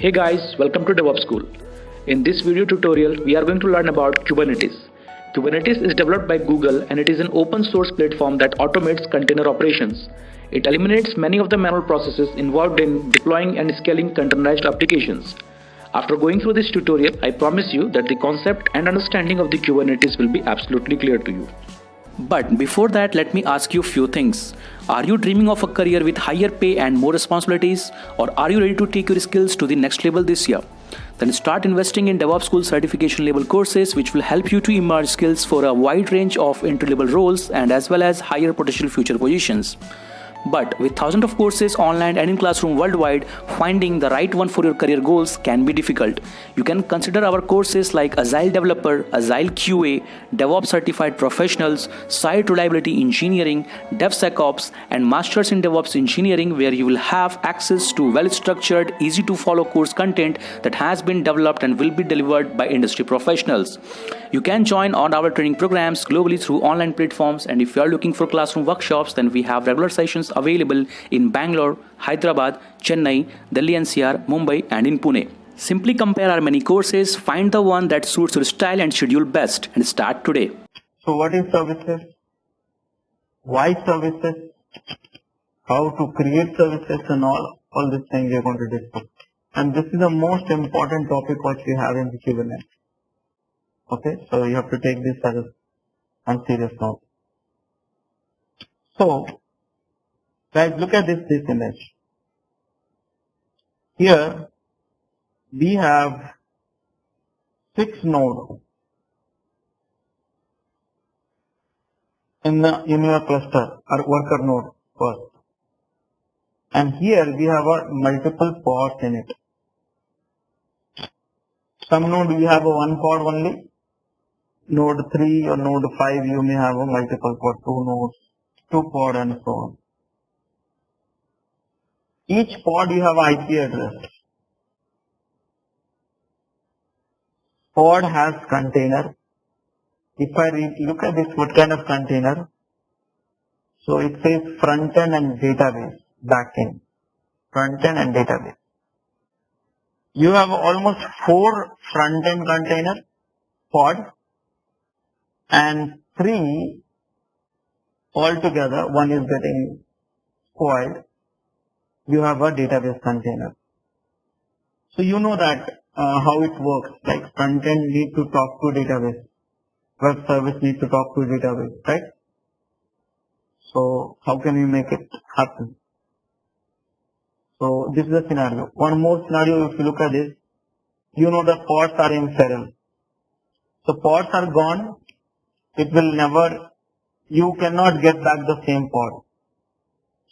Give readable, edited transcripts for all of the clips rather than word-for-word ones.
Hey guys, welcome to DevOps School. In this video tutorial, we are going to learn about Kubernetes. Kubernetes is developed by Google and it is an open source platform that automates container operations. It eliminates many of the manual processes involved in deploying and scaling containerized applications. After going through this tutorial, I promise you that the concept and understanding of the Kubernetes will be absolutely clear to you. But before that, let me ask you a few things. Are you dreaming of a career with higher pay and more responsibilities? Or are you ready to take your skills to the next level this year? Then start investing in DevOps School certification level courses which will help you to emerge skills for a wide range of entry level roles and as well as higher potential future positions. But with thousands of courses online and in classroom worldwide, finding the right one for your career goals can be difficult. You can consider our courses like Agile Developer, Agile QA, DevOps Certified Professionals, Site Reliability Engineering, DevSecOps, and Masters in DevOps Engineering, where you will have access to well-structured, easy-to-follow course content that has been developed and will be delivered by industry professionals. You can join on our training programs globally through online platforms, and if you are looking for classroom workshops, then we have regular sessions available in Bangalore, Hyderabad, Chennai, Delhi NCR, Mumbai, and in Pune. Simply compare our many courses, find the one that suits your style and schedule best, and start today. So what is services? Why services? How to create services and all these things we are going to discuss. And this is the most important topic what we have in the Kubernetes. Okay, so you have to take this as a serious note. So, guys, look at this image. Here, we have 6 nodes in your cluster or worker node first. And here we have multiple pods in it. Some node we have a one pod only. Node 3 or node 5 you may have a multiple pod, 2 nodes, 2 pod and so on. Each pod you have IP address. Pod has container. If I look at this, what kind of container? So it says front end and database, back end. Front end and database. You have almost 4 front end container pod and 3 altogether. One is getting spoiled. You have a database container. So you know that how it works. Like front end need to talk to database. Web service needs to talk to database, right? So how can we make it happen? So this is the scenario. One more scenario, if you look at this, you know the pods are in feral. So pods are gone. It will never, you cannot get back the same pod.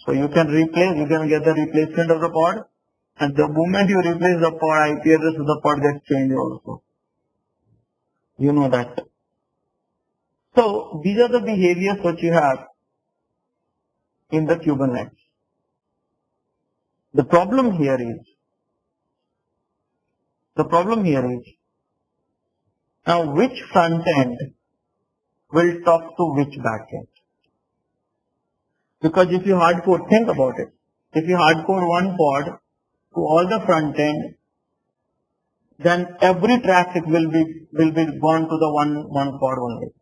So you can get the replacement of the pod, and the moment you replace the pod, IP address of the pod gets changed also. You know that. So these are the behaviors which you have in the Kubernetes. The problem here is, now which front end will talk to which back end? Because if you hardcode, think about it. If you hardcode one pod to all the front end, then every traffic will be gone to the one pod only.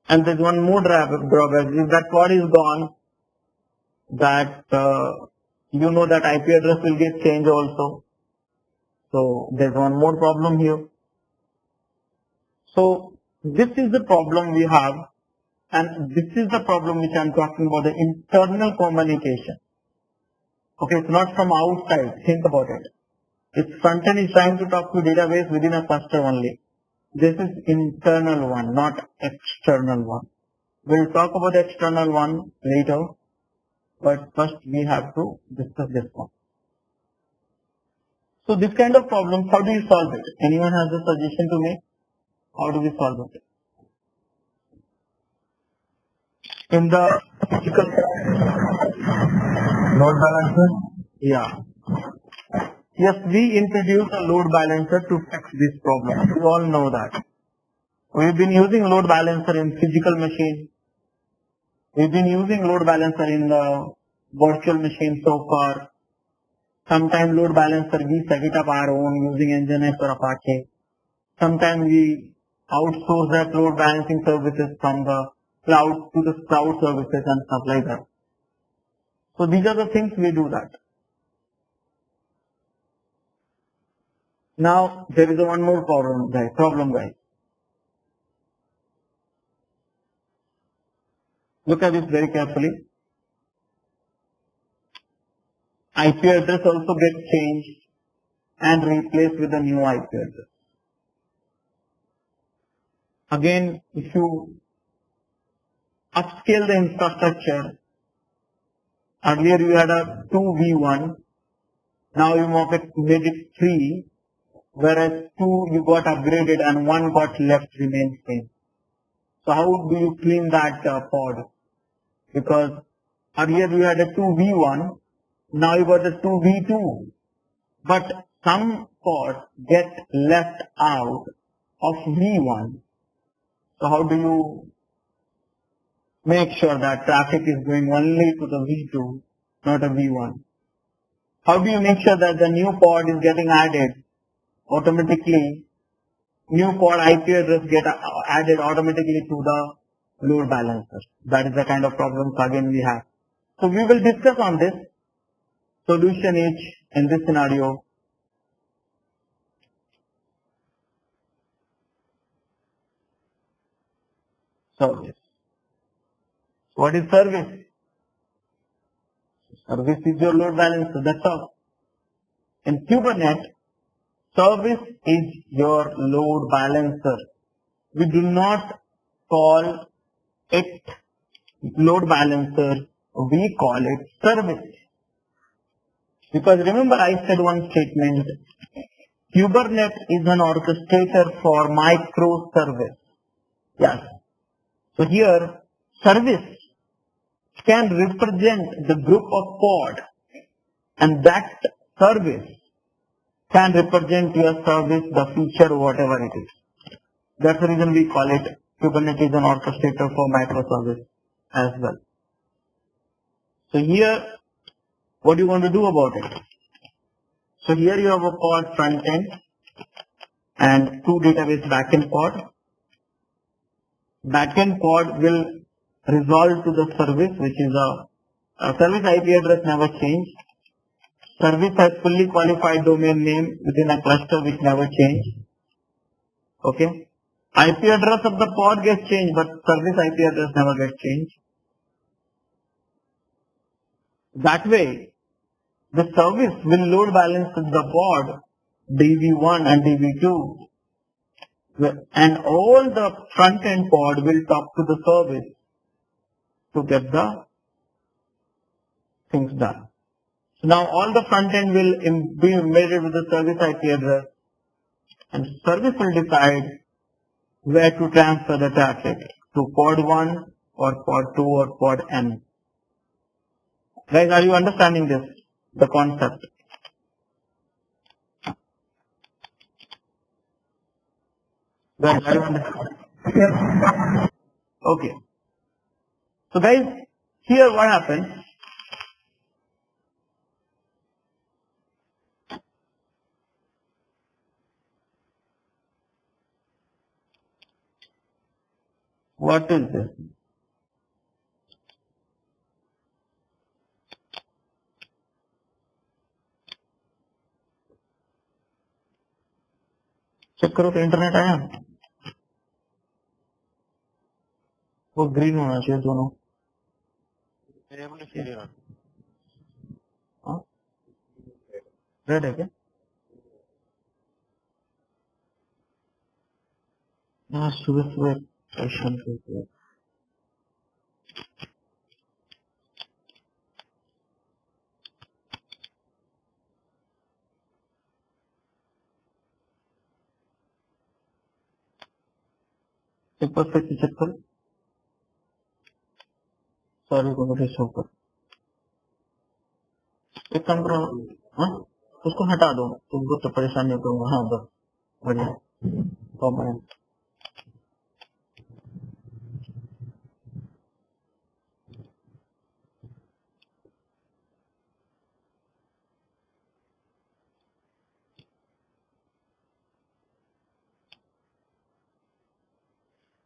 And there's one more drawback. If that pod is gone, that you know that IP address will get changed also. So there's one more problem here. So this is the problem we have, and this is the problem which I'm talking about, the internal communication. Okay, it's not from outside. Think about it. If front end is trying to talk to database within a cluster only. This is internal one, not external one. We'll talk about the external one later, but first we have to discuss this one. So this kind of problems, how do you solve it? Anyone has a suggestion to make? How do we solve it? In the physical load balancer? Yeah. Yes, we introduced a load balancer to fix this problem. You all know that. We've been using load balancer in physical machine. We've been using load balancer in the virtual machine so far. Sometimes load balancer, we set it up our own using Nginx or Apache. Sometimes we outsource that load balancing services from the cloud to the cloud services and stuff like that. So these are the things we do that. Now there is one more problem, guys. Look at this very carefully. IP address also gets changed and replaced with a new IP address. Again, if you upscale the infrastructure, earlier you had a 2v1, now you made it 3, whereas 2 you got upgraded and 1 got left remains same. So how do you clean that pod? Because earlier you had a 2v1, now you got a 2v2, but some pods get left out of v1. So how do you make sure that traffic is going only to the v2, not a v1? How do you make sure that the new pod is getting added automatically? New pod IP address get added automatically to the load balancer. That is the kind of problems again we have. So we will discuss on this. Solution is in this scenario. Service. What is service? Service is your load balancer. That's all. In Kubernetes, service is your load balancer. We do not call it load balancer. We call it service. Because remember I said one statement. Kubernetes is an orchestrator for microservice. Yes. So here, service can represent the group of pod, and that service can represent your service, the feature, whatever it is. That's the reason we call it Kubernetes is an orchestrator for microservice as well. So here, what do you want to do about it? So here you have a pod front end and 2 database backend pod. Backend pod will resolve to the service, which is a service IP address never changed. Service has fully qualified domain name within a cluster which never changed. Okay. IP address of the pod gets changed, but service IP address never gets changed. That way, the service will load balance the pod DV1 and DV2, and all the front end pod will talk to the service to get the things done. So now all the front end will be embedded with the service IP address, and service will decide where to transfer the traffic to pod 1 or pod 2 or pod n. Guys, are you understanding this? The concept. Guys, are you understanding? Yes. Okay. So guys, here what happens? What is this? Check करो तो internet आया, वो green होना चाहिए दोनों. हाँ red है क्या? यहाँ सुबह सुबह सेशन करते हैं. एक बार फिर से चेक करो. सॉरी को मुझे शो कर. एक काम करो, हाँ उसको हटा दो, तुमको तो परेशान नहीं करूंगा. हाँ बस बढ़िया. Comment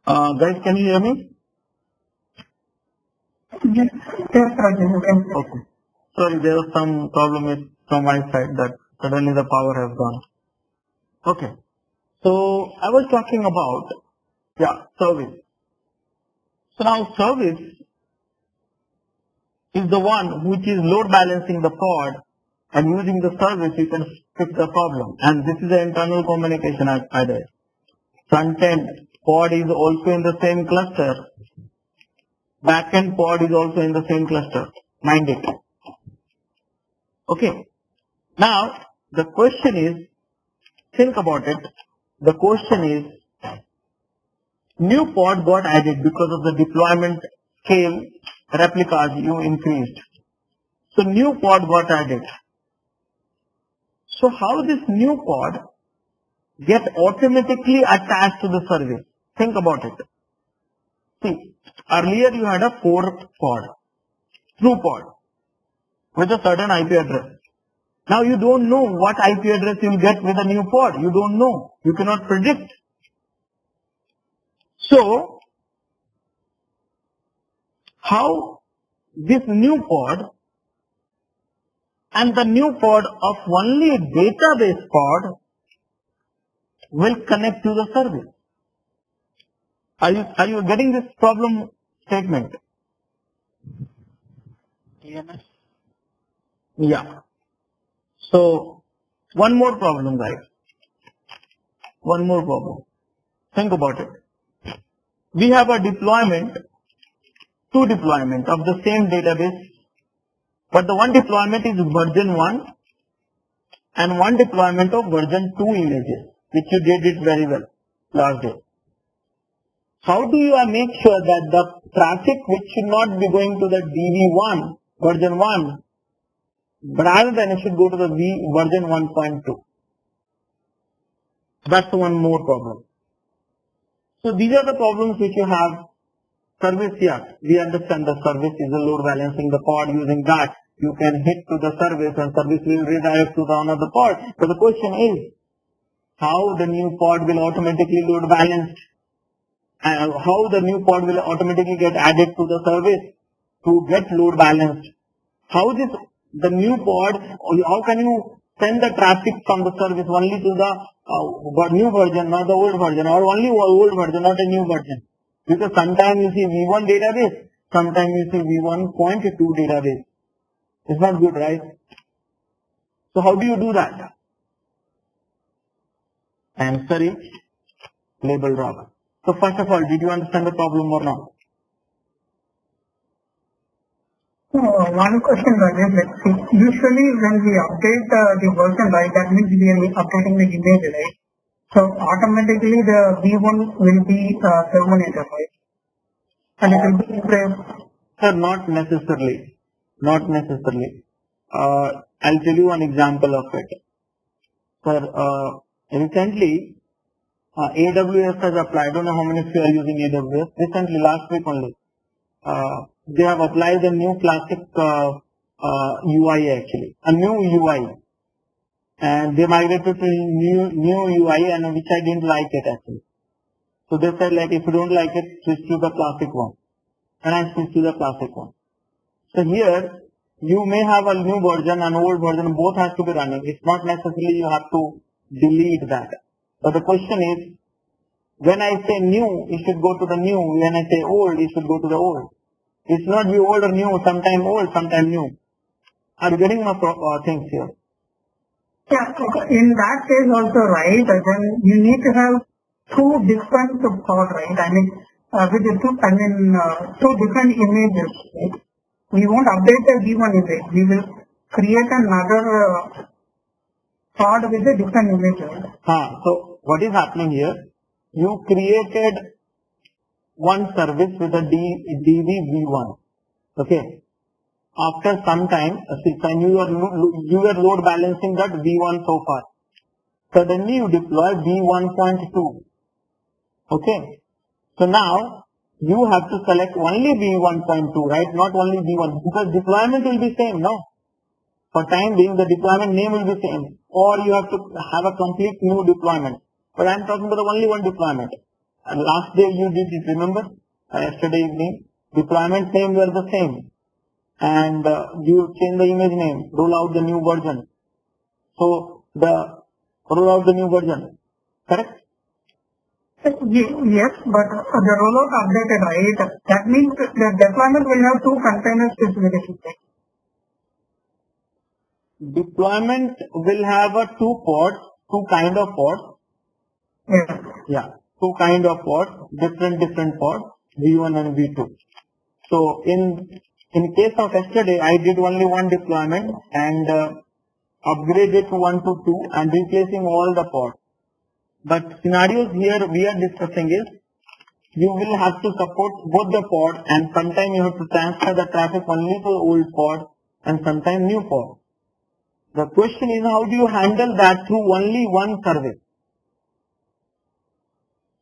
Guys, can you hear me? Yes, Rajesh, you can. Okay. Sorry, there was some problem from my side that suddenly the power has gone. Okay. So I was talking about, service. So now service is the one which is load balancing the pod, and using the service you can fix the problem. And this is the internal communication I did. Front-end pod is also in the same cluster. Back-end pod is also in the same cluster. Mind it. Okay. Now, the question is, think about it. The question is, new pod got added because of the deployment scale replicas you increased. So new pod got added. So how this new pod get automatically attached to the service? Think about it. See, earlier you had a fourth pod, through pod, with a certain IP address. Now you don't know what IP address you will get with a new pod. You don't know. You cannot predict. So, how this new pod and the new pod of only a database pod will connect to the service? Are you getting this problem statement? Yes. Yeah. So, one more problem, guys. One more problem. Think about it. We have a two deployment of the same database, but the one deployment is version 1 and one deployment of version 2 images, which you did it very well last day. How do you make sure that the traffic which should not be going to the DV1, version 1, rather than it should go to the version 1.2? That's one more problem. So these are the problems which you have. Service, we understand the service is a load balancing the pod. Using that, you can hit to the service and service will redirect to the another pod. But the question is, how the new pod will automatically load balance, and how the new pod will automatically get added to the service to get load balanced? How the new pod, how can you send the traffic from the service only to the new version, not the old version, or only old version, not a new version? Because sometimes you see V1 database, sometimes you see V1.2 database. It's not good, right? So how do you do that? Answer is label drop. So first of all, did you understand the problem or not? One question, Rajesh, let's see. Usually when we update the version, right, that means we are updating the image, right? So automatically the V1 will be terminated, right? And it will be saved. Sir, not necessarily. Not necessarily. I'll tell you one example of it. Sir, recently AWS has applied. I don't know how many of you are using AWS. Recently, last week only, they have applied a new classic UI actually, a new UI, and they migrated to new UI, and which I didn't like it actually. So they said like, if you don't like it, switch to the classic one, and I switched to the classic one. So here you may have a new version and old version, both has to be running. It's not necessarily you have to delete that. But the question is, when I say new, it should go to the new. When I say old, it should go to the old. It's not be old or new, sometime old, sometime new. Are you getting my things here? Yeah, okay. In that case also, right, then you need to have two different pods, right? I mean, two different images, right? We won't update the V1 image. We will create another pod with a different image, right? So what is happening here? You created one service with a DV1. Okay. After some time, you were load balancing that V1 so far. Suddenly you deploy V1.2. Okay. So now you have to select only V1.2, right? Not only V1, because deployment will be same, no? For time being, the deployment name will be same, or you have to have a complete new deployment. But I am talking about only one deployment. last day you did it, remember? Yesterday evening, deployment name were the same. And you change the image name, roll out the new version. So the roll out the new version, correct? Yes, but the rollout updated, right? That means the deployment will have two container specifications. Deployment will have a two kind of pods. Yes. Yeah, two kind of pods, different pods, V1 and V2. So in case of yesterday, I did only one deployment and upgraded to 1 to 2 and replacing all the pods. But scenarios here we are discussing is you will have to support both the pod and sometimes you have to transfer the traffic only to old pod and sometimes new pod. The question is how do you handle that through only one service?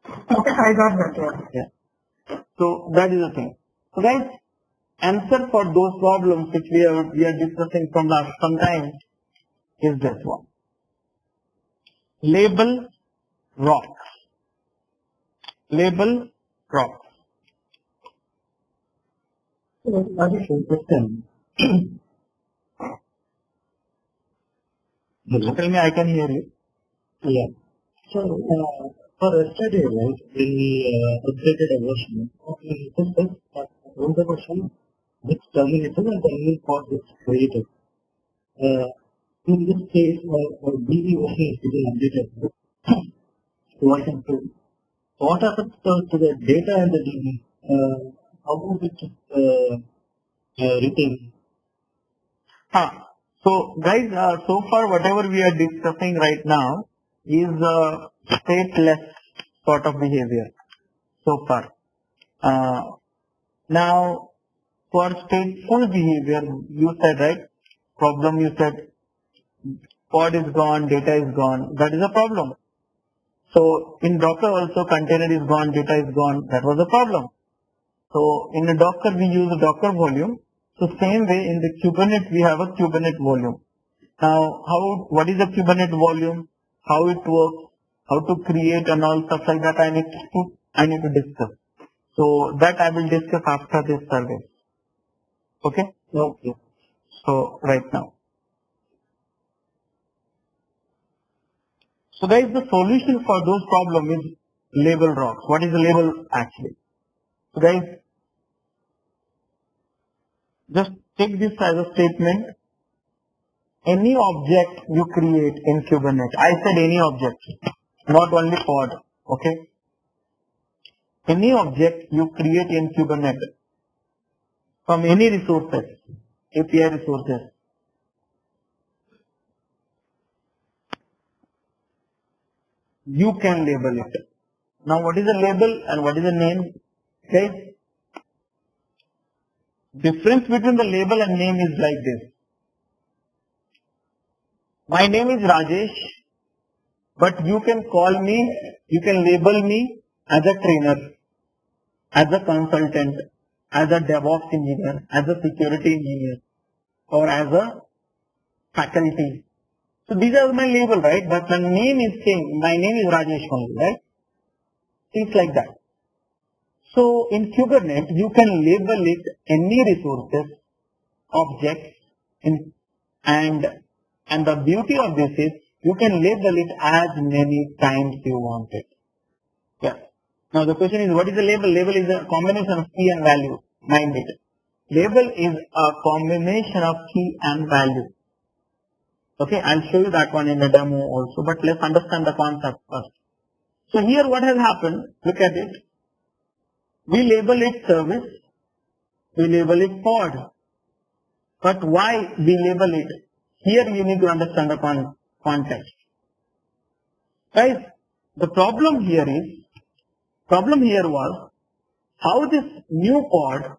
Okay, I got that. Yeah. So that is the thing. So guys, answer for those problems which we are discussing from last some time is this one. Label rocks. Label rocks. Question. Tell me, I can hear you. Yeah. So, for yesterday, right, we updated a version. Okay, this is one the version which terminated and the new pod is created. In this case, BB version is to be updated. Version 2. What happens to the data and the DB? How would it retain? So guys, so far whatever we are discussing right now is stateless sort of behavior so far. Now for stateful behavior, you said, right? Problem, you said pod is gone, data is gone. That is a problem. So in Docker also container is gone, data is gone. That was a problem. So in a Docker we use a Docker volume. So same way in the Kubernetes we have a Kubernetes volume. Now what is a Kubernetes volume? How it works? How to create and all stuff like that I need to discuss. So that I will discuss after this survey. Okay? Okay. So right now. So guys, the solution for those problems is label rocks. What is a label actually? So guys, just take this as a statement. Any object you create in Kubernetes, I said any object, not only pod, okay? Any object you create in Kubernetes from any resources, API resources, you can label it. Now what is a label and what is a name? Okay? Difference between the label and name is like this. My name is Rajesh, but you can call me, you can label me as a trainer, as a consultant, as a DevOps engineer, as a security engineer, or as a faculty. So these are my label, right? But my name is saying, my name is Rajesh only, right? Things like that. So in Kubernetes, you can label it any resources, objects, and the beauty of this is you can label it as many times you want it. Yeah. Now the question is, what is a label? Label is a combination of key and value. Mind it. Label is a combination of key and value. Okay, I'll show you that one in the demo also, but let's understand the concept first. So here what has happened, look at it. We label it service, we label it pod. But why we label it? Here you need to understand the context. Guys, the problem here was how this new pod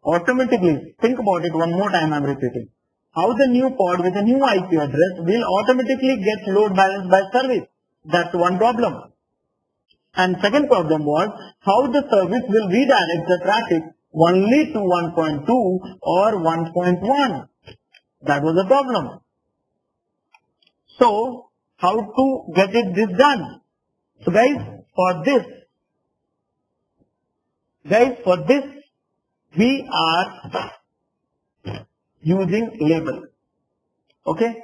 automatically, think about it one more time, I'm repeating. How the new pod with a new IP address will automatically get load balanced by service. That's one problem. And second problem was how the service will redirect the traffic only to 1.2 or 1.1. That was the problem. So how to get this done? So guys, for this, Guys, for this, we are using label. Okay?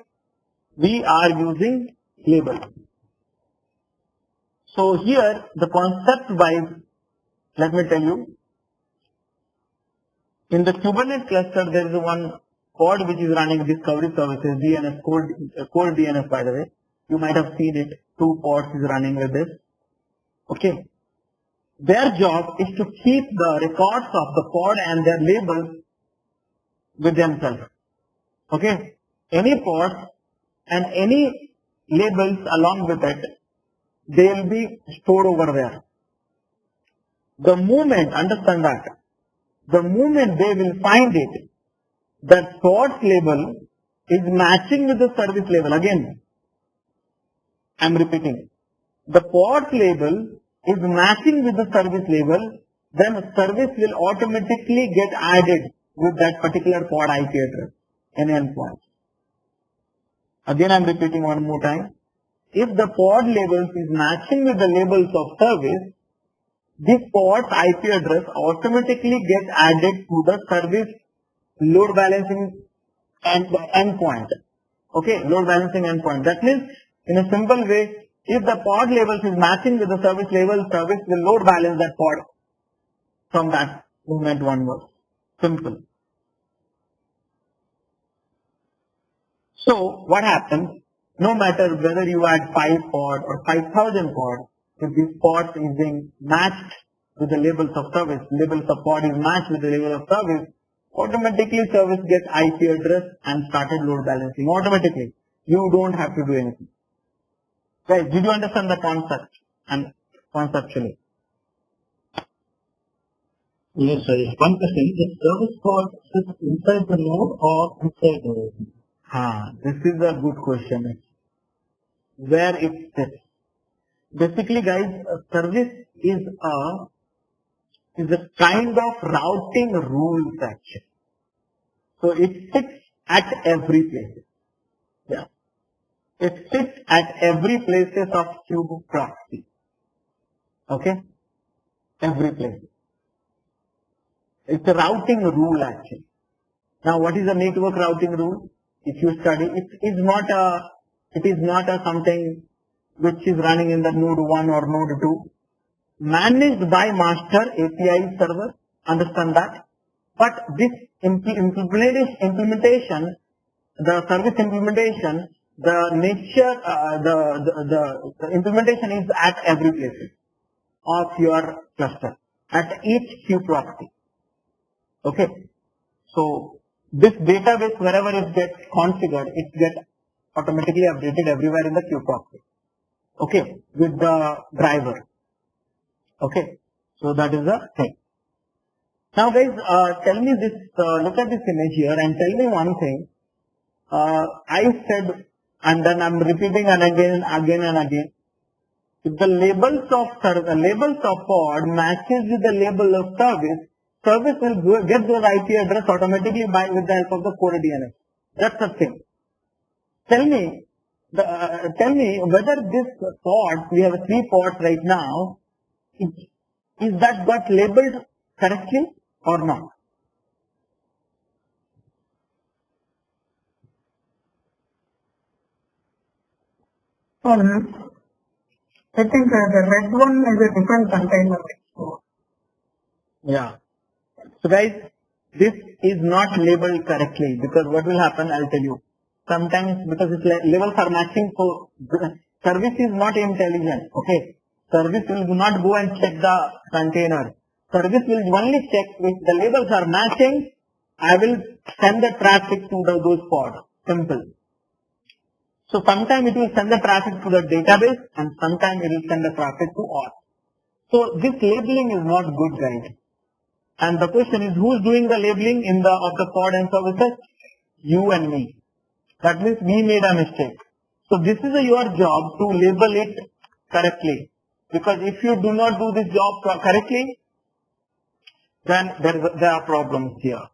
We are using label. So here, the concept wise, let me tell you, in the Kubernetes cluster, there is one pod which is running discovery services, DNS, core DNS by the way. You might have seen it, 2 pods is running with this. Okay. Their job is to keep the records of the pod and their labels with themselves. Okay. Any pod and any labels along with it, they will be stored over there. The moment, understand that, the moment they will find it, that pod's label is matching with the service label. Again, I am repeating. The pod's label is matching with the service label, then service will automatically get added with that particular pod IP address and endpoint. Again, I am repeating one more time. If the pod labels is matching with the labels of service, this pod's IP address automatically gets added to the service load balancing and endpoint. Okay, load balancing endpoint. That means, in a simple way, if the pod labels is matching with the service label, service will load balance that pod from that moment onwards. Simple. So, what happens? No matter whether you add 5 pod or 5,000 pod, if this pod is being matched with the labels of service, labels of pod is matched with the label of service, automatically service gets IP address and started load balancing. Automatically. You don't have to do anything. Guys, did you understand the concept and conceptually? Yes, sir. One question, the service pod sits inside the node or inside the node? This is a good question. Where it sits. Basically, guys, a service is a kind of routing rules actually. So it sits at every place. Yeah. It sits at every places of kube proxy. Okay? Every place. It's a routing rule actually. Now what is a network routing rule? If you study, it is not a something which is running in the node 1 or node 2. Managed by master API server, understand that. But this implementation, the service implementation, the nature, the implementation is at every place of your cluster, at each queue proxy. Okay. So this database, wherever it gets configured, it gets automatically updated everywhere in the queue proxy. Okay, with the driver. Okay, so that is the thing. Now guys, tell me this, look at this image here and tell me one thing. I said, and then I'm repeating and again and again. If the labels of pod matches with the label of service, service will get those IP address automatically with the help of the core DNS. That's the thing. Tell me whether this pod, we have 3 pods right now, is that got labeled correctly or not? I think the red one is a different container. Yeah. So guys, this is not labeled correctly because what will happen, I'll tell you. Sometimes because its labels are matching, so service is not intelligent. Okay. Service will not go and check the container. Service will only check if the labels are matching. I will send the traffic to those pods. Simple. So sometime it will send the traffic to the database and sometime it will send the traffic to auth. So this labeling is not good, guys. And the question is, who is doing the labeling of the pod and services? You and me. That means we made a mistake. So this is your job to label it correctly. Because if you do not do this job correctly, then there are problems here.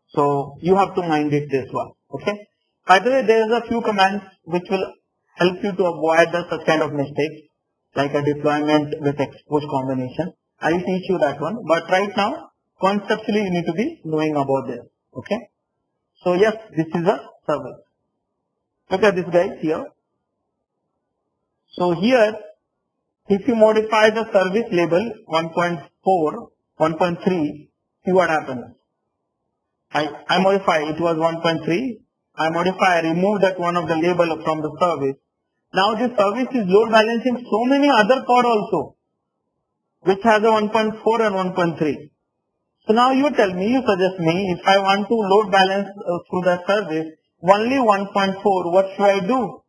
So you have to mind it this one. Okay. By the way, there is a few commands which will help you to avoid such kind of mistakes, like a deployment with expose combination. I'll teach you that one. But right now, conceptually, you need to be knowing about this. Okay. So yes, this is a service. Look at this guys here. So here, if you modify the service label 1.4, 1.3, see what happens. I modify, it was 1.3. I modify, I remove that one of the label from the service. Now this service is load balancing so many other pod also, which has a 1.4 and 1.3. So now you tell me, you suggest me, if I want to load balance through the service, only 1.4, what should I do?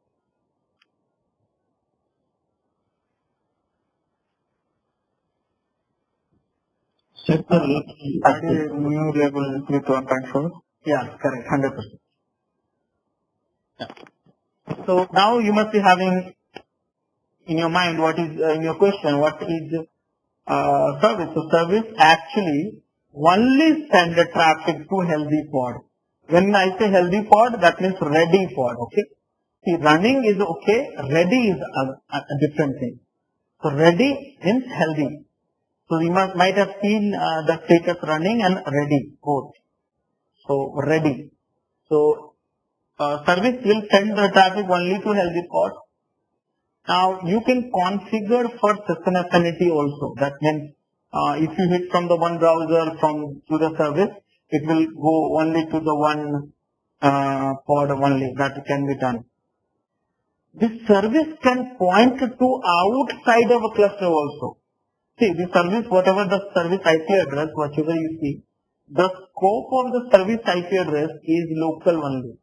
Set the New label with 1.4? Yeah, correct, 100%. Yeah. So now you must be having in your mind what is, in your question, what is service? So service actually only send the traffic to healthy pod. When I say healthy pod, that means ready pod, okay? See, running is okay, ready is a different thing. So ready means healthy. So you might have seen the status running and ready both. So ready. So service will send the traffic only to healthy pod. Now you can configure for system affinity also. That means if you hit from the one browser to the service, it will go only to the one pod only. That can be done. This service can point to outside of a cluster also. See, the service, whatever the service IP address, whatever you see, the scope of the service IP address is local only.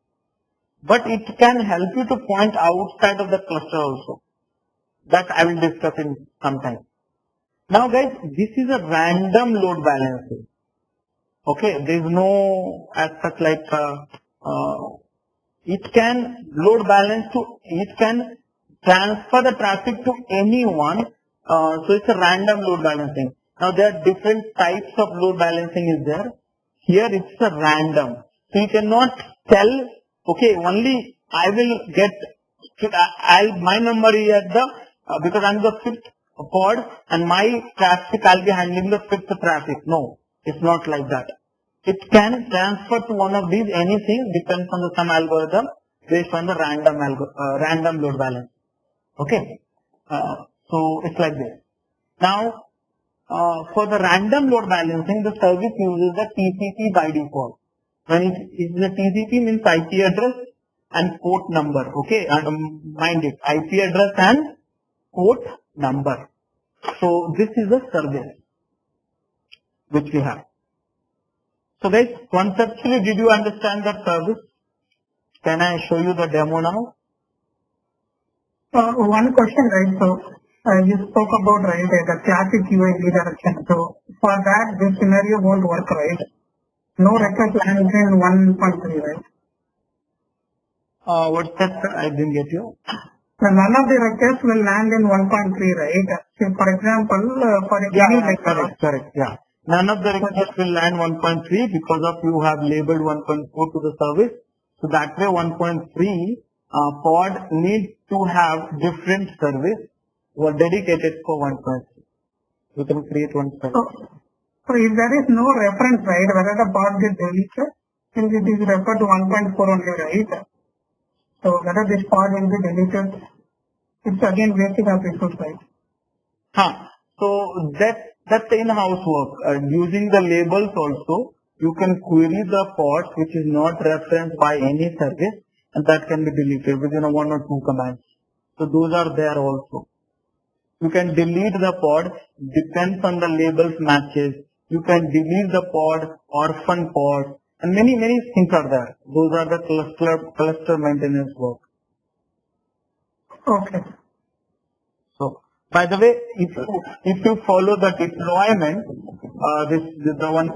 But it can help you to point outside of the cluster also. That I will discuss in some time. Now guys, this is a random load balancing. Okay, there is no as such like, it can load balance to, it can transfer the traffic to anyone. So it's a random load balancing. Now there are different types of load balancing is there. Here it's a random. So you cannot tell, okay, only I will get, my number is at the, because I'm the fifth pod and my traffic I'll be handling the fifth traffic. No, it's not like that. It can transfer to one of these anything, depends on some algorithm based on the random load balance. Okay. So it's like this. Now, for the random load balancing, the service uses the TCP by default. When it is the TCP means IP address and port number. Okay, and mind it, IP address and port number. So this is the service which we have. So guys, conceptually, did you understand that service? Can I show you the demo now? One question, right? So you spoke about right the classic UI redirection. So for that, this scenario won't work, right? No request lands in 1.3, right? What's that? I didn't get you. So none of the requests will land in 1.3, right? So for example, for any Correct. Yeah. None of the requests will land 1.3 because of you have labeled 1.4 to the service. So that way 1.3 pod needs to have different service or dedicated for 1.3. You can create one service. So if there is no reference, right, whether the pod gets deleted, since it is referred to 1.4 only, right? So whether this pod will be deleted, it's again wasting of resource, right? So that's in-house work. Using the labels also, you can query the pods which is not referenced by any service, and that can be deleted within one or two commands. So those are there also. You can delete the pod, depends on the labels matches. You can delete the pod, orphan pod, and many things are there. Those are the cluster maintenance work. Okay. So, by the way, if you follow the deployment, the one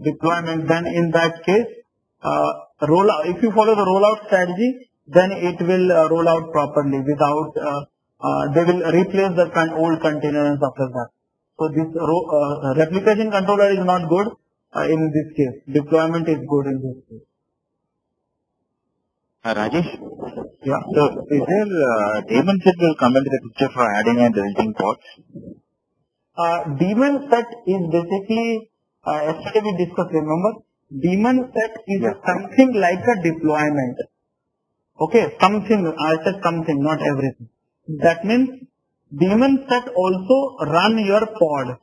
deployment, then in that case, rollout. If you follow the rollout strategy, then it will roll out properly without. They will replace the old container and stuff like that. So this replication controller is not good in this case. Deployment is good in this case. Rajesh? Yeah. So, is there daemon set will come into the picture for adding and deleting pods? daemon set is basically, yesterday we discussed, remember? Daemon set is something like a deployment. Okay, something, I said something, not everything. That means daemon set also run your pod.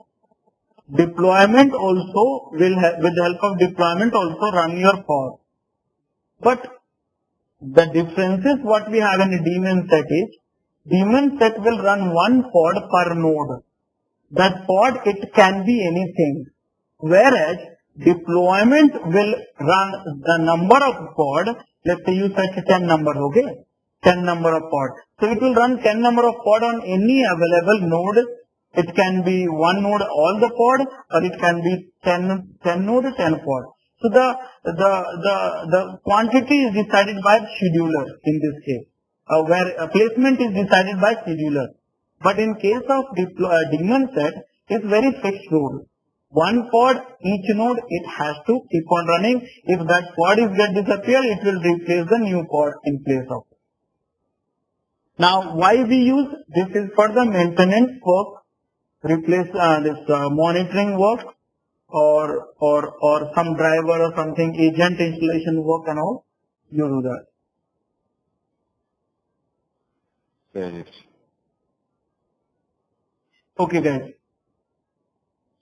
Deployment also will, with the help of deployment also run your pod. But the differences what we have in a daemon set is, daemon set will run one pod per node. That pod, it can be anything. Whereas deployment will run the number of pod, let's say you set 10 number, okay? 10 number of pod. So it will run 10 number of pod on any available node. It can be one node all the pod, or it can be 10 node 10 pod. So the quantity is decided by scheduler in this case, where placement is decided by scheduler. But in case of daemon set, it's very fixed rule. One pod, each node, it has to keep on running. If that pod is get disappear, it will replace the new pod in place of it. Now, why we use this is for the maintenance work, replace this monitoring work, or some driver or something, agent installation work and all. You do that. Very Okay, guys.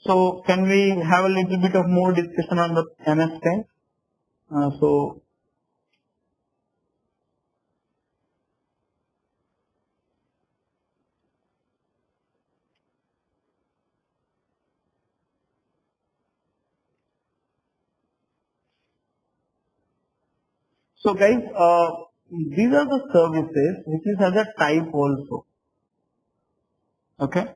So can we have a little bit of more discussion on the MS10? So guys, these are the services which is as a type also. Okay.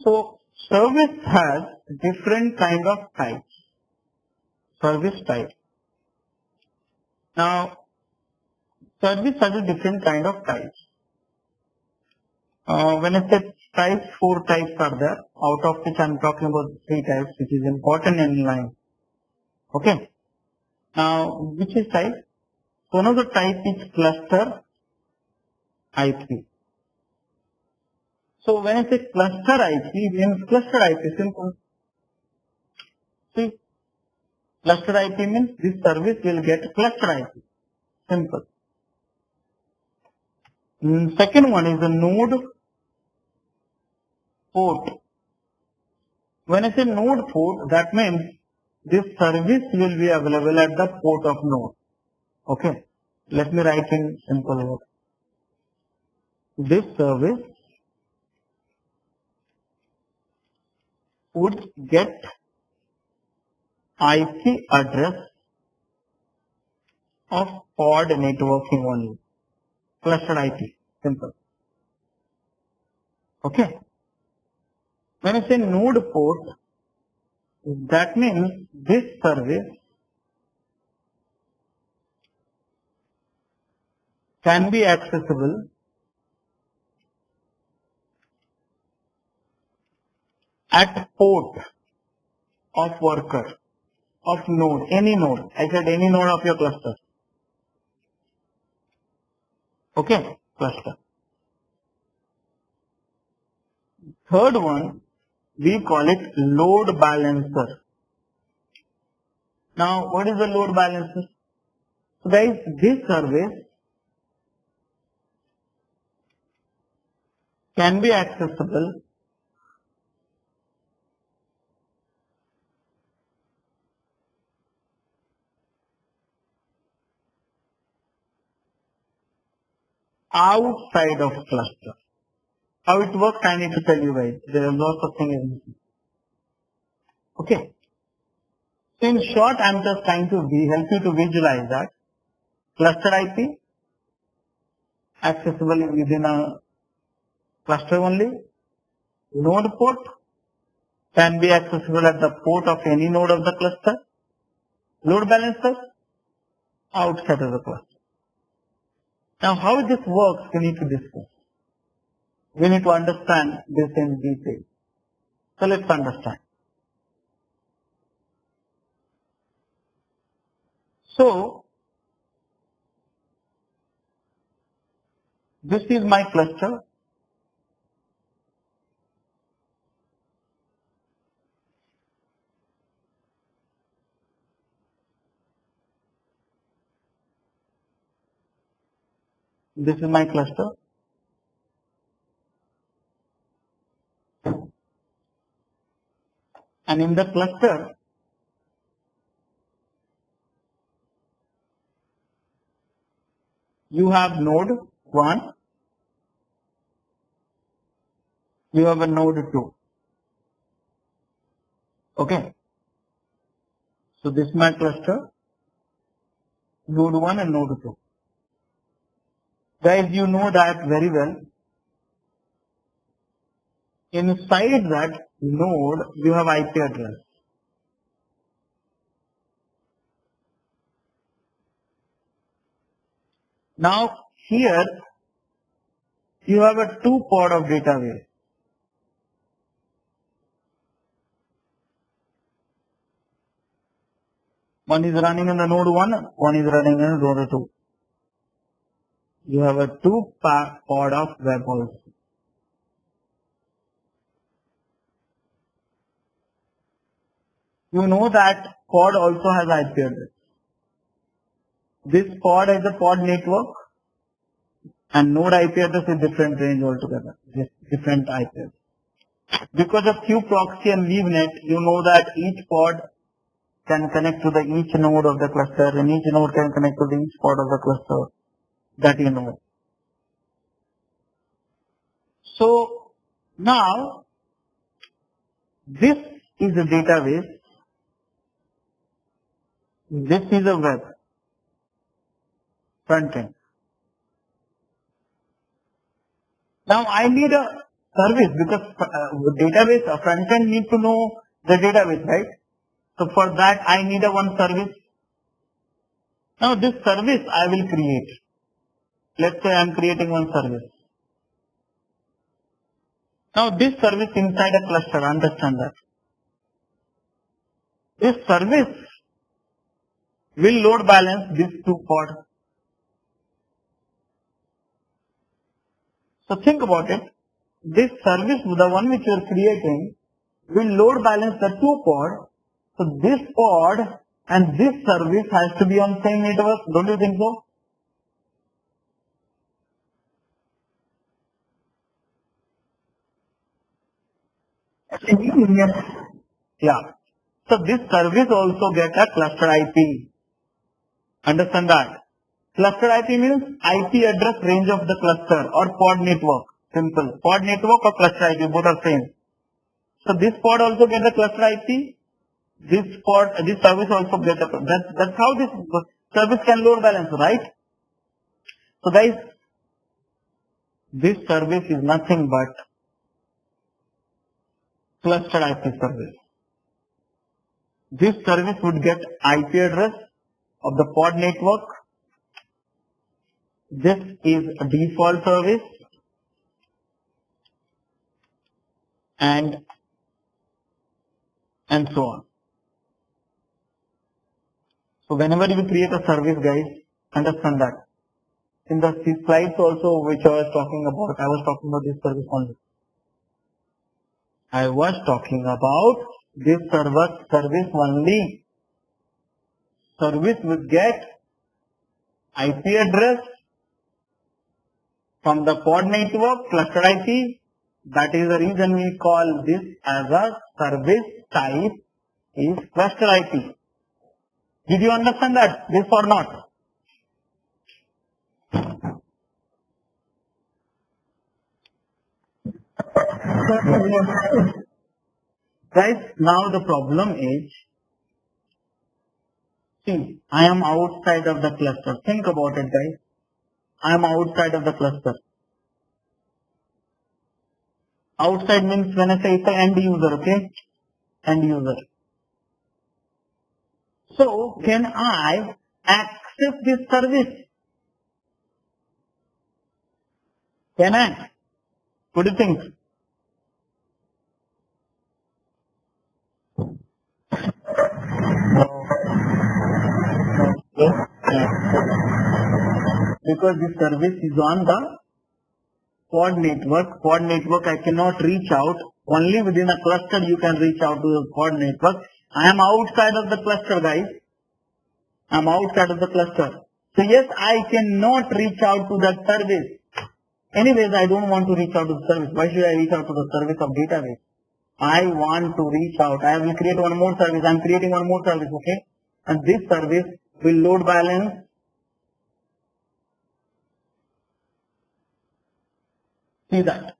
So service has different kind of types. Service type. Now, service has a different kind of types. When I say types, 4 types are there, out of which I am talking about 3 types, which is important in line. Okay. Now, which is type? One of the type is cluster IP. So when I say cluster IP, means cluster IP simple. See, cluster IP means this service will get cluster IP. Simple. Second one is the node port. When I say node port, that means this service will be available at the port of node. Okay. Let me write in simple words. This service would get IP address of pod networking only. Cluster IP. Simple. Okay. When I say node port, that means this service can be accessible at port of worker, of node, any node. I said any node of your cluster. Okay, cluster. Third one, we call it load balancer. Now, what is the load balancer? So guys, this service can be accessible outside of cluster. How it works, I need to tell you guys. There are lots of things. Okay. So in short, I am just trying to help you to visualize that. Cluster IP, accessible within a cluster only. Node port can be accessible at the port of any node of the cluster. Load balancer, outside of the cluster. Now how this works, we need to discuss. We need to understand this in detail. So let's understand. So this is my cluster. This is my cluster. And in the cluster, you have node 1, you have a node 2. Okay. So this is my cluster, node 1 and node 2. Guys, you know that very well. Inside that node, you have IP address. Now here, you have a 2-pod of database. One is running in the node 1 is running in the node 2. You have a 2-pod of web also. You know that pod also has IP address. This pod is a pod network and node IP address is different range altogether, different IP address. Because of qproxy and leavnet, you know that each pod can connect to the each node of the cluster and each node can connect to the each pod of the cluster that you know. So now this is a database, this is a web front end. Now I need a service because database front end need to know the database, right? So for that I need a one service. Now this service I will create. Let's say I am creating one service. Now this service inside a cluster, understand that. This service will load balance this 2-pod. So think about it. This service, the one which you are creating, will load balance the 2-pod. So this pod and this service has to be on same network. Don't you think so? Yes. Yeah. So this service also get a cluster IP. Understand that? Cluster IP means IP address range of the cluster or pod network. Simple. Pod network or cluster IP, both are same. So this pod also get the cluster IP. This service also get a, that's how this service can load balance, right? So guys, this service is nothing but cluster IP service. This service would get IP address of the pod network. This is a default service and so on. So whenever you create a service, guys, understand that. In the slides also which I was talking about, I was talking about this service only. I was talking about this service only. Service will get IP address from the pod network, cluster IP. That is the reason we call this as a service type is cluster IP. Did you understand that? This or not? Guys, now the problem is, see, I am outside of the cluster. Think about it, guys. I am outside of the cluster. Outside means when I say it's an end user, okay? End user. So, can I access this service? Can I? What do you think? because this service is on the pod network. Pod network I cannot reach out. Only within a cluster you can reach out to the pod network. I am outside of the cluster, guys. I am outside of the cluster. So yes, I cannot reach out to that service. Anyways, I don't want to reach out to the service. Why should I reach out to the service of database? I want to reach out. I will create one more service. I am creating one more service, okay? And this service will load balance. See that.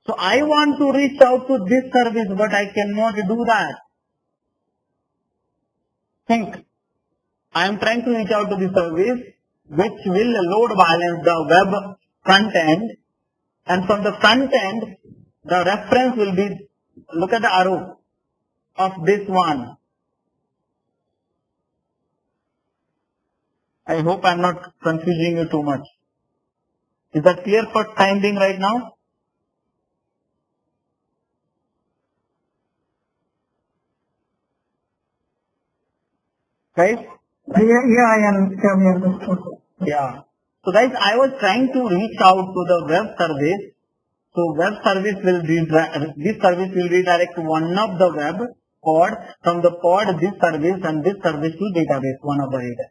So I want to reach out to this service, but I cannot do that. Think. I am trying to reach out to the service which will load balance the web front end, and from the front end the reference will be, look at the arrow of this one. I hope I am not confusing you too much. Is that clear for time being right now? Guys? Yeah, I understood. Yeah. So guys, I was trying to reach out to the web service. So web service will this service will redirect one of the web pod, from the pod this service, and this service to database, one of the data.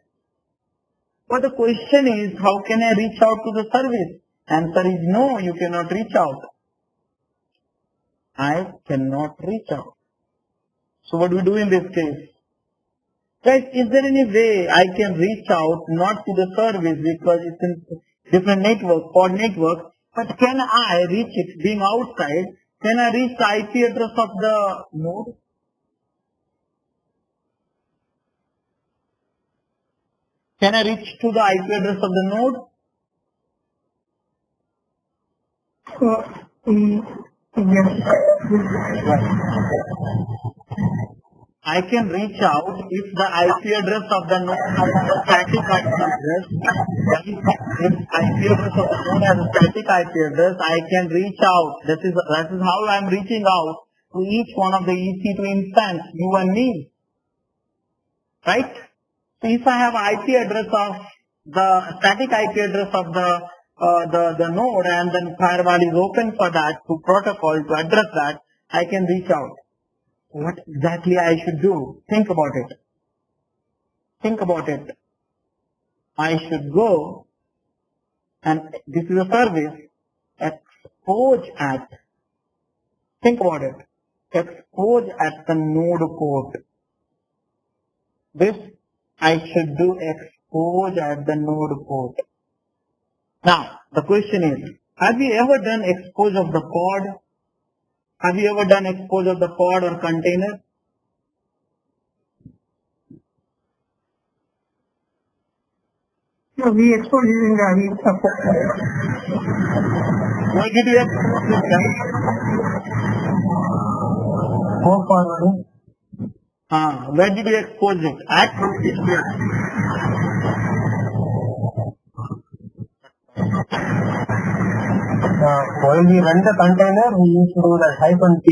But the question is, how can I reach out to the service? Answer is no, you cannot reach out. I cannot reach out. So what do we do in this case? Guys, is there any way I can reach out not to the service because it's in different network, pod network, but can I reach it being outside? Can I reach the IP address of the node? Can I reach to the IP address of the node? Yes. I can reach out if the IP address of the node has a static IP address. If IP address of the node has a static IP address, I can reach out. That is how I am reaching out to each one of the EC2 instance, you and me. Right? So if I have IP address of the static IP address of the node, and then firewall is open for that to protocol to address that, I can reach out. What exactly I should do? Think about it. Think about it. I should go, and this is a service, expose at, think about it, expose at the node port. This I should do, expose at the node port. Now, the question is, have you ever done expose of the pod? Have you ever done expose of the pod or container? So we export using the support. Where did you expose it, guys? Where did you expose it? At While we run the container, we used to do that -t.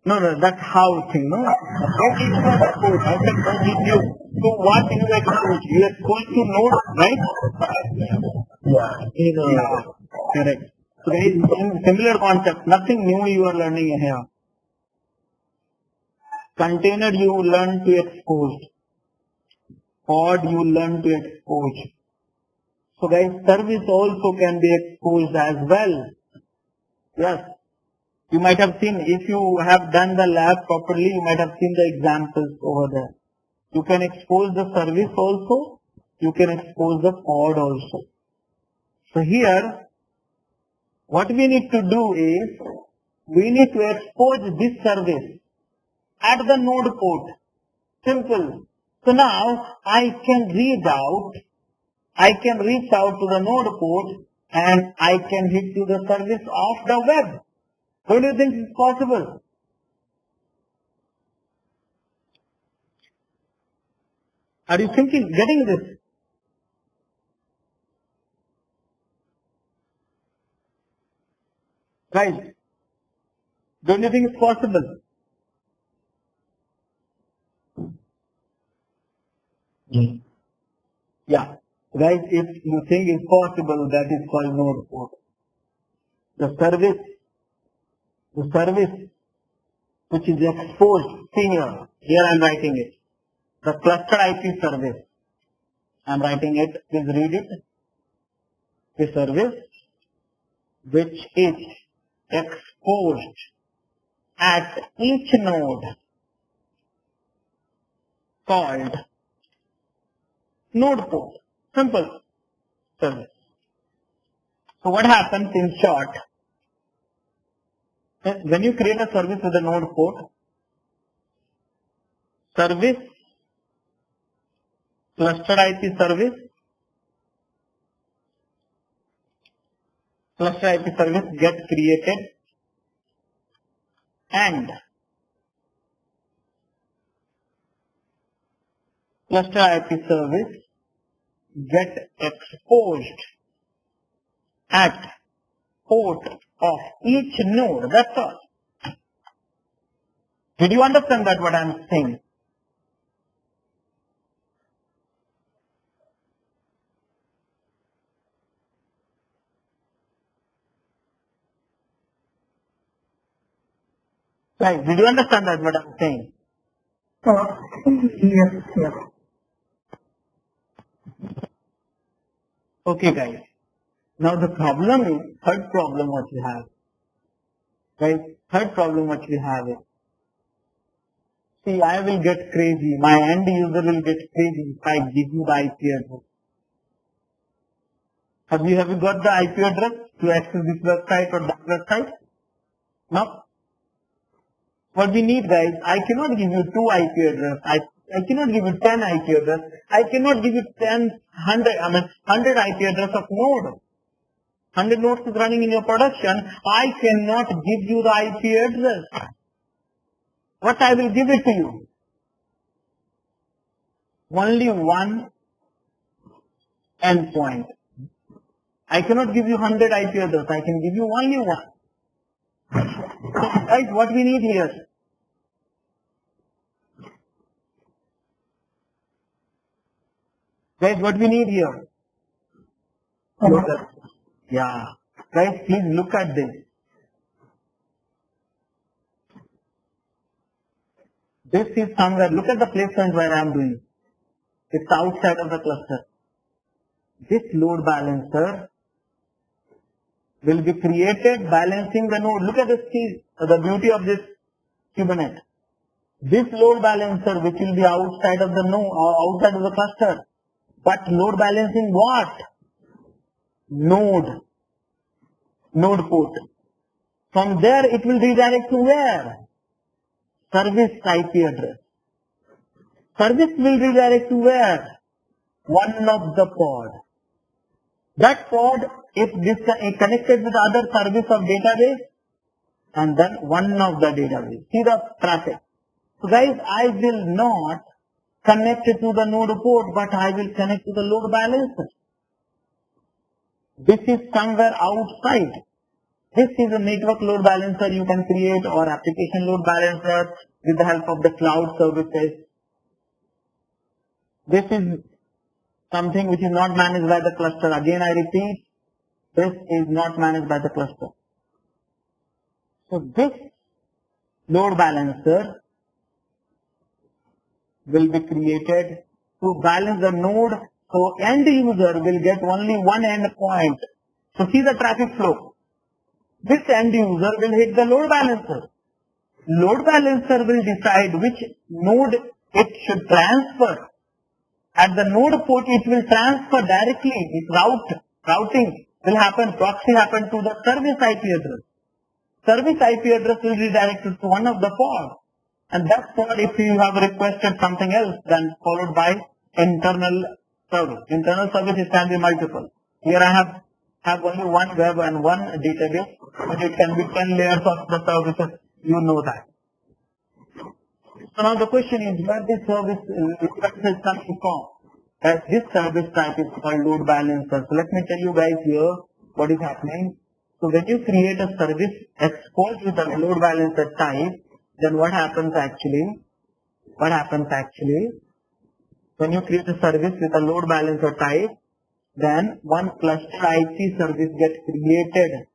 no, that's how thing, no? How did you expose? How did you? So what did you expose? You expose to node, right? Yeah. Yeah, correct. So there is similar concept, nothing new you are learning here. Container you learn to expose. Pod you learn to expose. So guys, service also can be exposed as well. Yes. You might have seen, if you have done the lab properly, you might have seen the examples over there. You can expose the service also. You can expose the pod also. So here, what we need to do is, we need to expose this service at the node port. Simple. So now, I can reach out to the node port, and I can hit to the service of the web. Don't you think it's possible? Are you getting this? Guys, don't you think it's possible? Yeah. Guys, if you think it's possible, that is called node port. The service which is exposed, see here I am writing it. The cluster IP service, I am writing it, please read it. The service which is exposed at each node called node port. Simple service. So what happens in short, when you create a service with a node port, service, clustered IP service, cluster IP service gets created and cluster IP service get exposed at port of each node. That's all. Did you understand that what I am saying? Right, did you understand that what I am saying? Yes. Okay guys. Now the problem is, third problem what we have. Guys, third problem what we have is, see, I will get crazy, my end user will get crazy if I give you the IP address. Have you got the IP address to access this website or that website? No? What we need guys, I cannot give you 2 IP address, I cannot give you 10 IP address, I cannot give you 100 IP address of node. 100 nodes is running in your production, I cannot give you the IP address. What I will give it to you? Only one endpoint. I cannot give you 100 IP address, I can give you only one. So guys, what we need here? Guys, what we need here? Yeah. Guys, please look at this. This is somewhere, look at the placement where I am doing. It's outside of the cluster. This load balancer will be created balancing the node. Look at this key, the beauty of this Kubernetes. This load balancer which will be outside of the node, outside of the cluster. But load balancing what? Node port. From there it will redirect to where? Service IP address. Service will redirect to where? One of the pod. That pod is connected with other service of database and then one of the database. See the traffic. So guys, I will not connect it to the node port, but I will connect to the load balancer. This is somewhere outside. This is a network load balancer you can create or application load balancer with the help of the cloud services. This is something which is not managed by the cluster. Again I repeat, this is not managed by the cluster. So this load balancer will be created to balance the node, so end user will get only one endpoint. So see the traffic flow. This end user will hit the load balancer. Load balancer will decide which node it should transfer. At the node port it will transfer directly. Its routing will happen, proxy happen to the service IP address. Service IP address will be directed to one of the pods. And that pod, if you have requested something else, then followed by internal service. Internal services can be multiple. Here I have only one web and one database, but it can be 10 layers of the services. You know that. So now the question is, where this service is coming from? This service type is called load balancer. So let me tell you guys here what is happening. So when you create a service exposed with a load balancer type, then what happens actually? When you create a service with a load balancer type, then one cluster IP service gets created.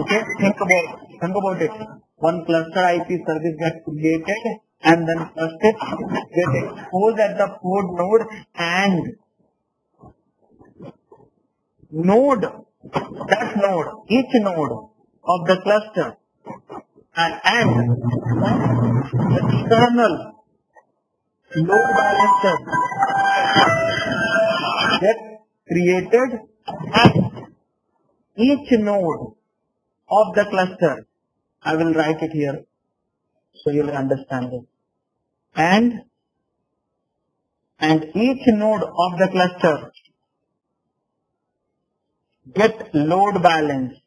Okay, think about it. One cluster IP service gets created, and then clusters get exposed at the port node and each node of the cluster and the external load balancer get created and each node of the cluster, I will write it here so you will understand it, and each node of the cluster get load balanced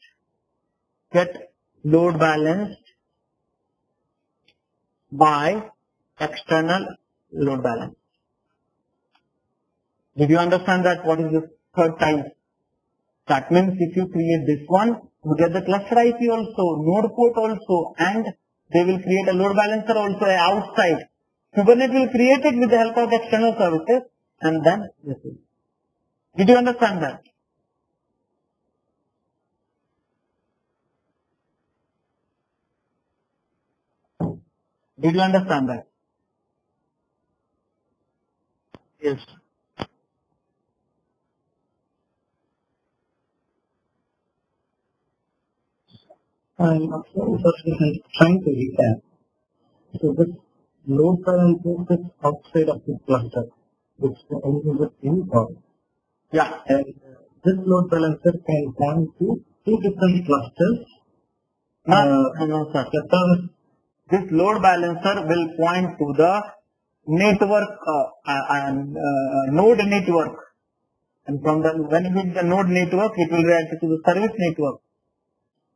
by external load balance. Did you understand that? What is the third type? That means if you create this one, you get the cluster IP also, node port also, and they will create a load balancer also outside. Kubernetes will create it with the help of external services, and then this is. Did you understand that? Did you understand that? Yes. I'm trying to recap. So this load balancer is outside of the cluster, which is in code. Yeah. And this load balancer can point to two different clusters. No, sir. This load balancer will point to the network, node network. And from when you hit the node network, it will react to the service network.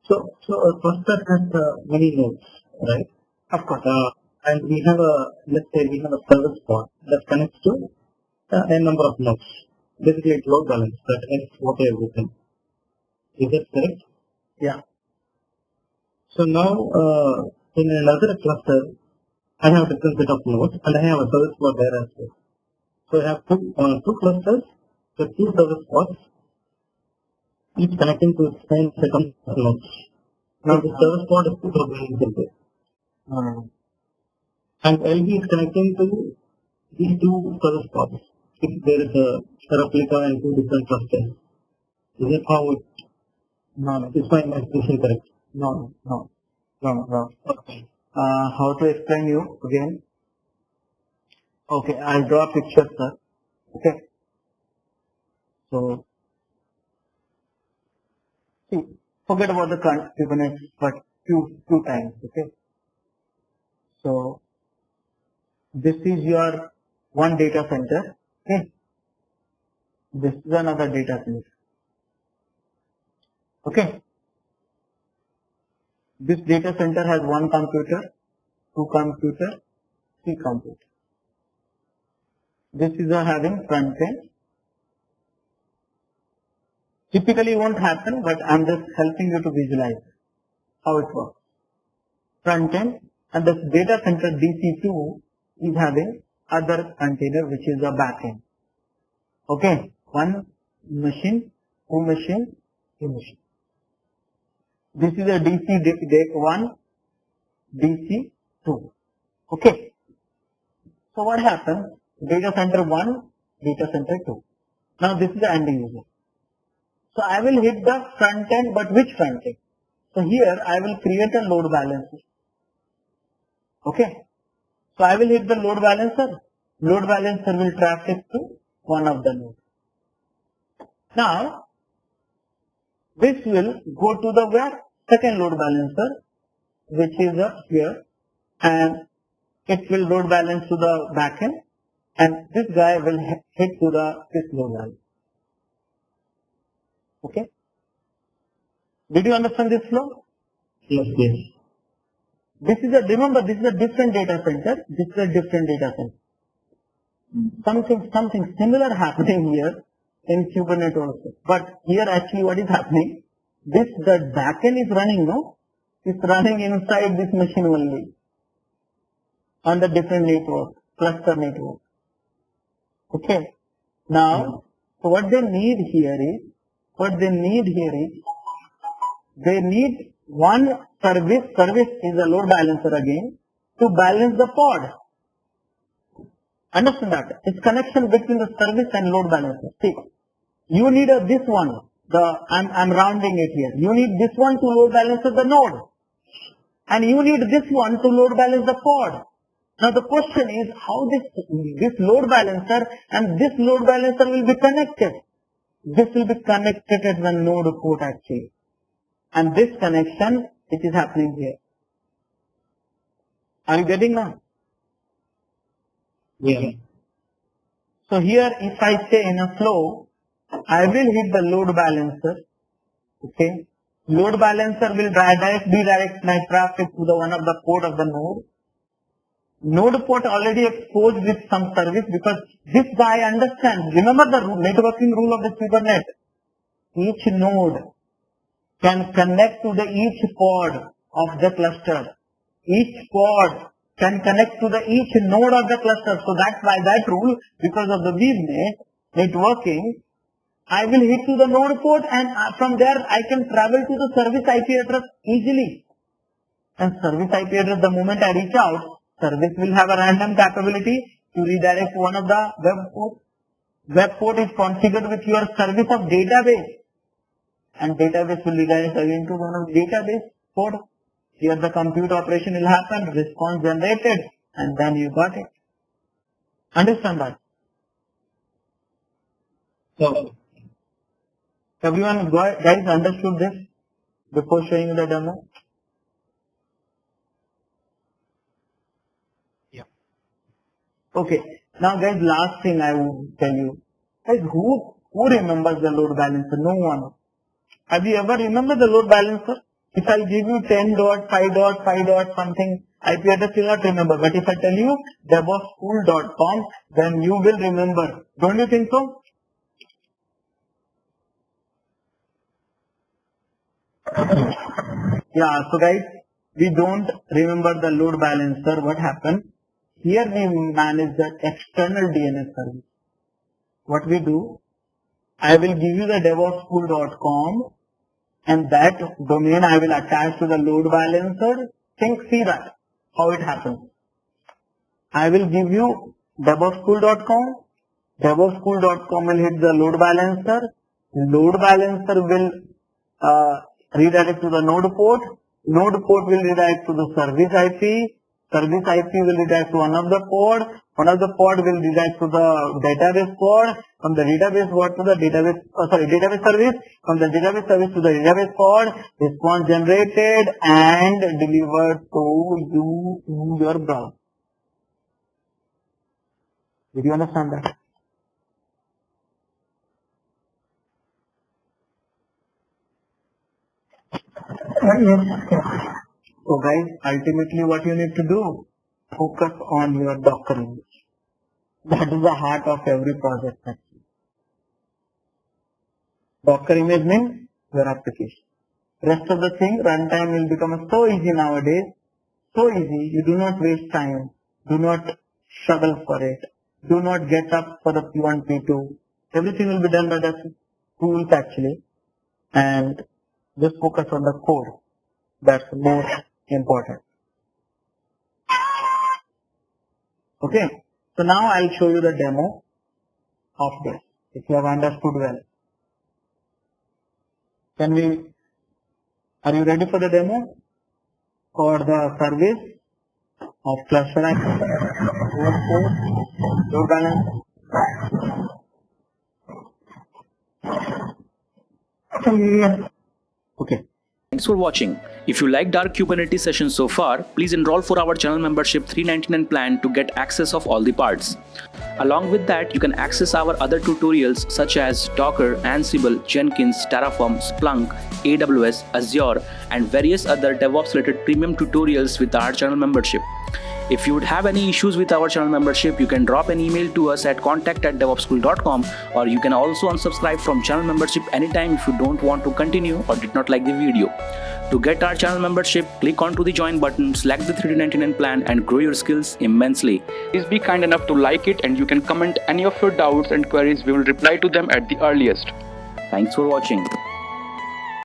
So a cluster has many nodes, right? Of course. And we have let's say we have a service pod that connects to a number of nodes. Basically, it's load balance that ends what everything. Is that correct? Yeah. So now, in another cluster, I have a different set of nodes and I have a service pod there as well. So I have two clusters with two service pods, each connecting to its same set of nodes. Now the service pod is two programming. And LB is connecting to these two service pods. If there is a replica and two different clusters. Is that how it? No. Is my imagination correct? No. Okay. How to explain you again? Okay, I'll draw a picture, sir. Okay. So, see, forget about the Kubernetes, but two times. Okay. So, this is your one data center. Okay. This is another data center. Okay. This data center has one computer, two computer, three computer. This is having front end. Typically won't happen, but I'm just helping you to visualize how it works. Front end, and this data center DC2 is having other container which is a back end. Okay, one machine, two machine, three machine. This is a DC1, DC2. Okay. So what happens? Data center 1, data center 2. Now this is the end user. So I will hit the front end, but which front end? So here I will create a load balancer. Okay. So I will hit the load balancer. Load balancer will traffic to one of the nodes. Now this will go to the where? Second load balancer, which is here, and it will load balance to the backend, and this guy will hit to this load balance. Okay. Did you understand this flow? Yes. Remember, this is a different data center. This is a different data center. Something similar happening here in Kubernetes also. But here actually what is happening? The backend is running, no? It's running inside this machine only. On the different network, cluster network. Okay. Now, So what they need here is, they need one service is a load balancer again, to balance the pod. Understand that? It's connection between the service and load balancer. See, you need this one, I'm rounding it here. You need this one to load balance the node. And you need this one to load balance the pod. Now the question is how this load balancer and this load balancer will be connected. This will be connected at the node port actually. And this connection, it is happening here. Are you getting now? Yeah. So here if I say in a flow, I will hit the load balancer. Okay. Load balancer will redirect my traffic to the one of the port of the node. Node port already exposed with some service because this guy understands. Remember the networking rule of the Kubernetes. Each node can connect to each pod of the cluster. Each pod can connect to each node of the cluster. So that's why that rule, because of the VNet networking, I will hit to the node port and from there I can travel to the service IP address easily. And service IP address, the moment I reach out, service will have a random capability to redirect one of the web ports. Web port is configured with your service of database. And database will redirect again to one of the database port. Here the compute operation will happen, response generated, and then you got it. Understand that? So, Everyone guys understood this before showing you the demo? yeah. Okay. Now guys, last thing I will tell you. Guys, who remembers the load balancer? No one. Have you ever remembered the load balancer? If I give you 10.5.5. something IP address, you will not remember. But if I tell you devopsschool.com, then you will remember. Don't you think so? Yeah, so guys, we don't remember the load balancer. What happened? Here we manage the external DNS service. What we do, I will give you the devopsschool.com and that domain I will attach to the load balancer. See that, how it happens. I will give you devopsschool.com. devopsschool.com will hit the load balancer. Load balancer will redirect to the node port. Node port will redirect to the service IP. Service IP will redirect to one of the pod. One of the pod will redirect to the database pod. From the database pod to the database service. From the database service to the database pod. Response generated and delivered to you in your browser. Did you understand that? Yes. So guys, ultimately what you need to do, focus on your Docker image. That is the heart of every project actually. Docker image means your application. Rest of the thing, runtime will become so easy nowadays. So easy, you do not waste time. Do not struggle for it. Do not get up for the P1, P2. Everything will be done by the tools actually. And just focus on the code. That's more important. Okay. So now I'll show you the demo of this. If you have understood well. Are you ready for the demo? For the service of cluster access, load balance. Okay. Thanks for watching. If you liked our Kubernetes session so far, please enroll for our channel membership $399 plan to get access of all the parts. Along with that, you can access our other tutorials such as Docker, Ansible, Jenkins, Terraform, Splunk, AWS, Azure, and various other DevOps related premium tutorials with our channel membership. If you would have any issues with our channel membership, you can drop an email to us at contact@devopsschool.com, or you can also unsubscribe from channel membership anytime if you don't want to continue or did not like the video. To get our channel membership, click onto the join button, select the 3D99 plan and grow your skills immensely. Please be kind enough to like it, and you can comment any of your doubts and queries. We will reply to them at the earliest. Thanks for watching.